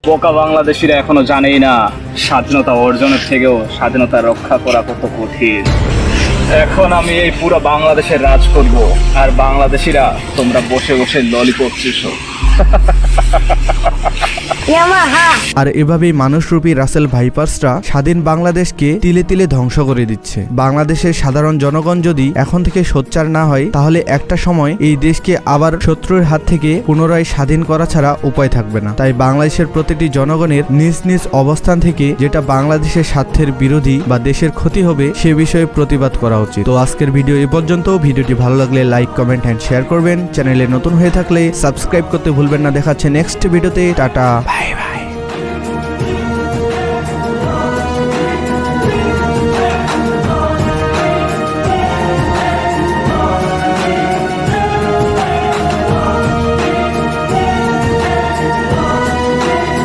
বোকা বাংলাদেশিরা এখনো জানেই না স্বাধীনতা অর্জনের থেকেও স্বাধীনতা রক্ষা করা কত কঠিন। এখন আমি এই পুরো বাংলাদেশের রাজ করব, আর বাংলাদেশিরা তোমরা বসে বসে ললিপপ চুষো। আর এভাবেই মানুষরূপী রাসেল ভাইপার্সরা স্বাধীন বাংলাদেশকে তিলে তিলে ধ্বংস করে দিচ্ছে। বাংলাদেশের সাধারণ জনগণ যদি এখন থেকে সোচ্চার না হয়, তাহলে একটা সময় এই দেশকে আবার শত্রুর হাত থেকে পুনরায় স্বাধীন করা ছাড়া উপায় থাকবে না। তাই বাংলাদেশের প্রতিটি জনগণের নিজ নিজ অবস্থান থেকে যেটা বাংলাদেশের স্বার্থের বিরোধী বা দেশের ক্ষতি হবে সে বিষয়ে প্রতিবাদ করা উচিত। তো আজকের ভিডিও এ পর্যন্ত। ভিডিওটি ভালো লাগলে লাইক, কমেন্ট এন্ড শেয়ার করবেন। চ্যানেলে নতুন হয়ে থাকলে সাবস্ক্রাইব করতে ভুলবেন না। দেখাচ্ছে নেক্সট ভিডিওতে। Tata, bye bye.